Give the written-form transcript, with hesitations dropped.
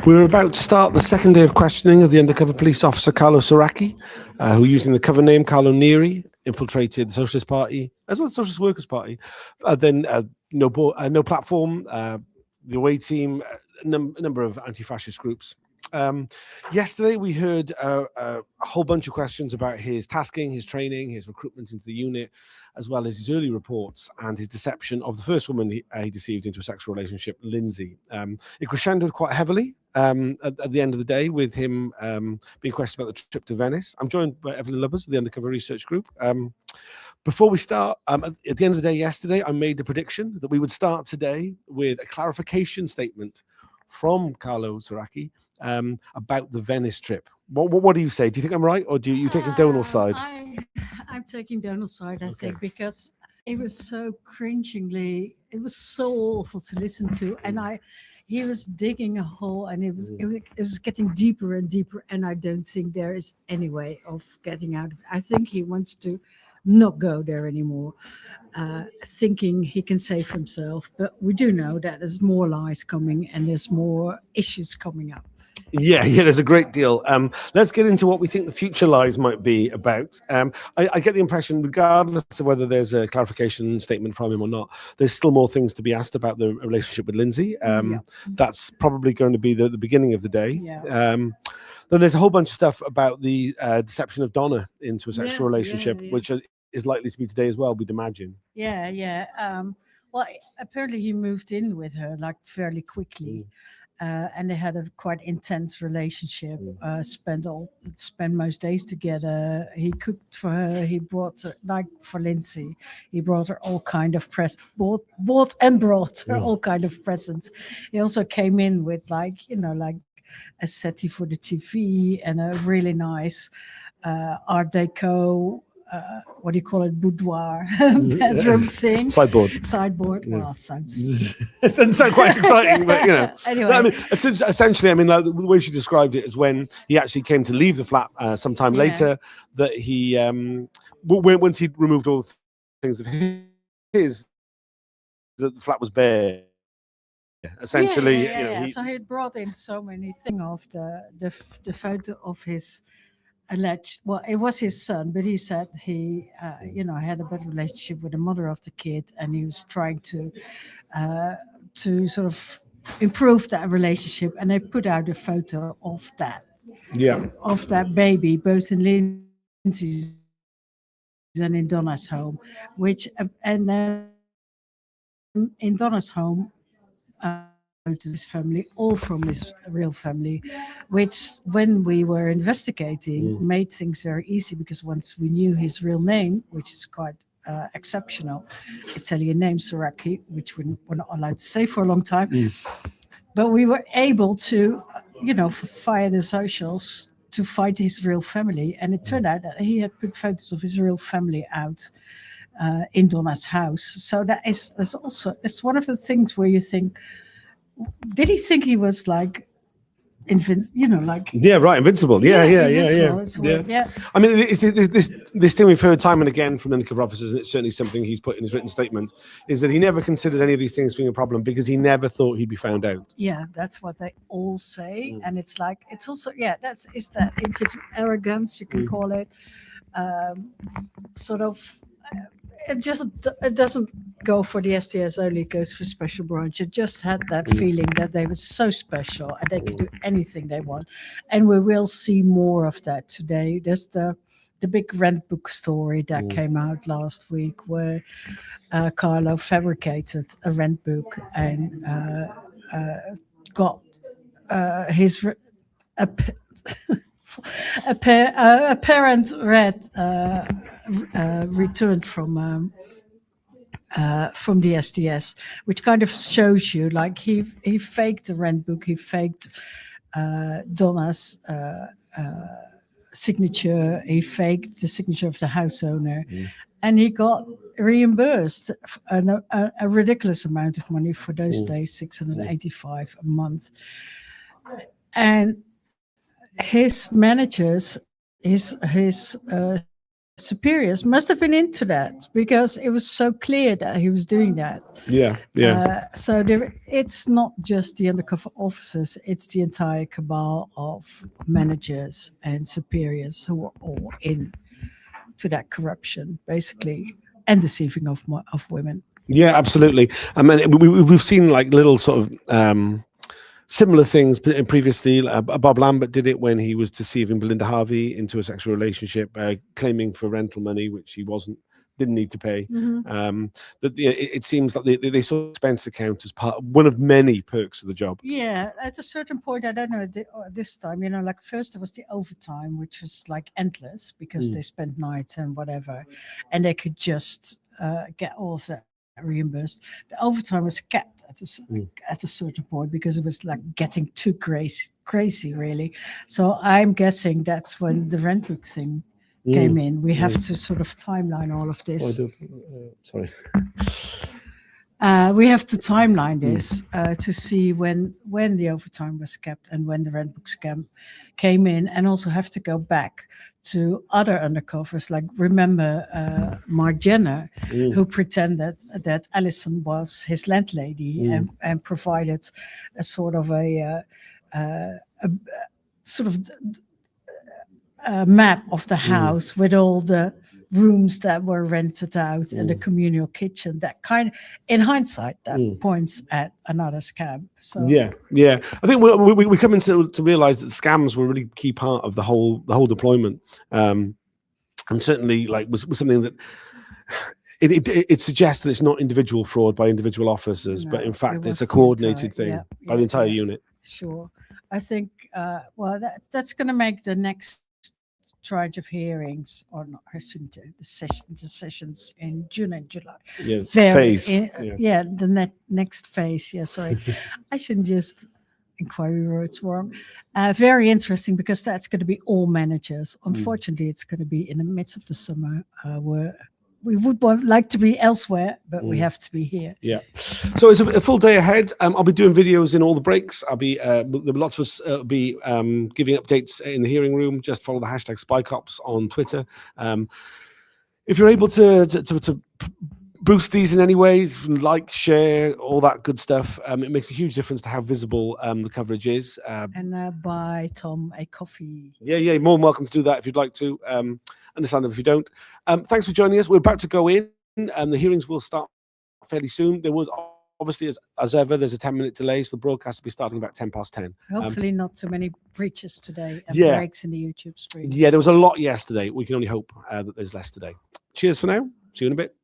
We're about to start the second day of questioning of the undercover police officer Carlo Soracchi, who, using the cover name Carlo Neri, infiltrated the Socialist Party as well as the Socialist Workers' Party. Then no platform, the away team, a number of anti-fascist groups. Yesterday, we heard a whole bunch of questions about his tasking, his training, his recruitment into the unit, as well as his early reports and his deception of the first woman he deceived into a sexual relationship, Lindsay. It crescendoed quite heavily at the end of the day with him being questioned about the trip to Venice. I'm joined by Evelyn Lubbers of the Undercover Research Group. Before we start, at the end of the day yesterday, I made the prediction that we would start today with a clarification statement from Carlo Soracchi about the Venice trip. What do you say? Do you think I'm right, or do you taking Donald's side? I'm taking Donald's side, I think, because it was so cringingly, it was so awful to listen to, and he was digging a hole, and it was getting deeper and deeper, and I don't think there is any way of getting out of it. I think he wants to not go there anymore, thinking he can save himself. But we do know that there's more lies coming and there's more issues coming up. Yeah, there's a great deal. Let's get into what we think the future lies might be about. I get the impression, regardless of whether there's a clarification statement from him or not, there's still more things to be asked about the relationship with Lindsay. That's probably going to be the beginning of the day. Then there's a whole bunch of stuff about the deception of Donna into a sexual relationship, which is likely to be today as well, we'd imagine. Well, apparently he moved in with her like fairly quickly. And they had a quite intense relationship. Spent most days together. He cooked for her. He brought her, like for Lindsay, he brought her all kind of bought her all kind of presents. He also came in with like a settee for the TV and a really nice Art Deco. What do you call it? Boudoir bedroom thing. Sideboard. Yeah. Well, sounds. It doesn't sound quite exciting, but Anyway, I mean, essentially, I mean, like, the way she described it is when he actually came to leave the flat sometime later. That he, once he'd removed all the things of his, that the flat was bare. Essentially, so he had brought in so many things of the photo of his alleged, well, it was his son, but he said he had a bad relationship with the mother of the kid, and he was trying to sort of improve that relationship, and they put out a photo of that baby, both in Lindsay's and in Donna's home, and then in Donna's home, to his family, all from his real family, which when we were investigating made things very easy, because once we knew his real name, which is quite exceptional, Italian name Soracchi, which we're not allowed to say for a long time, but we were able to, via the socials, to find his real family, and it turned out that he had put photos of his real family out in Donna's house. So that's also, it's one of the things where you think, did he think he was like invincible? Invincible. Yeah. I mean, it's this thing we've heard time and again from undercover officers, and it's certainly something he's put in his written statement, is that he never considered any of these things being a problem because he never thought he'd be found out. Yeah, that's what they all say, and it's like, it's also is that invincible arrogance, you can call it, sort of. It doesn't go for the SDS only, it goes for Special Branch. It just had that feeling that they were so special and they could do anything they want. And we will see more of that today. There's the big rent book story that came out last week, where Carlo fabricated a rent book and got his a parent read returned from the SDS, which kind of shows you, like, he faked the rent book, he faked Donna's signature, he faked the signature of the house owner, and he got reimbursed a ridiculous amount of money for those days, 685 a month. And his managers, his superiors must have been into that because it was so clear that he was doing that. Yeah, yeah. So it's not just the undercover officers; it's the entire cabal of managers and superiors who are all in to that corruption, basically, and deceiving of women. Yeah, absolutely. I mean, we've seen like little sort of similar things previously. Bob Lambert did it when he was deceiving Belinda Harvey into a sexual relationship, claiming for rental money, which he didn't need to pay. That it seems that they saw expense account as one of many perks of the job. Yeah, at a certain point, I don't know this time. Like first there was the overtime, which was like endless because they spent nights and whatever, and they could just get all of that reimbursed. The overtime was capped at a certain point because it was like getting too crazy really. So I'm guessing that's when the rent book thing came in. We have to sort of timeline all of this. Sorry. We have to timeline this to see when the overtime was kept and when the rent book scam came in, and also have to go back to other undercovers. Like remember Mark Jenner, who pretended that Alison was his landlady and provided a sort of a map of the house with all the rooms that were rented out and the communal kitchen. That kind, in hindsight, that points at another scam. So yeah, I think we come into to realize that scams were a really key part of the whole deployment, and certainly like was something that it suggests that it's not individual fraud by individual officers, but in fact it's a coordinated thing by the entire unit. Sure, I think that's going to make the next tranche of hearings, or not, I shouldn't do the sessions in June and July. Yeah, phase. The next phase. Yeah, sorry, I shouldn't just inquiry words wrong. Very interesting because that's going to be all managers. Unfortunately, it's going to be in the midst of the summer where we would like to be elsewhere, but we have to be here. Yeah. So it's a full day ahead. I'll be doing videos in all the breaks. I'll be lots of us be giving updates in the hearing room. Just follow the hashtag SpyCops on Twitter. If you're able to boost these in any way, like, share, all that good stuff, it makes a huge difference to how visible the coverage is. And buy Tom a coffee. Yeah, more than welcome to do that if you'd like to. Understand if you don't. Thanks for joining us. We're about to go in, and the hearings will start fairly soon. There was obviously, as ever, there's a 10-minute delay, so the broadcast will be starting about 10:10. Hopefully not too many breaches today and breaks in the YouTube stream. Yeah, there was a lot yesterday. We can only hope that there's less today. Cheers for now. See you in a bit.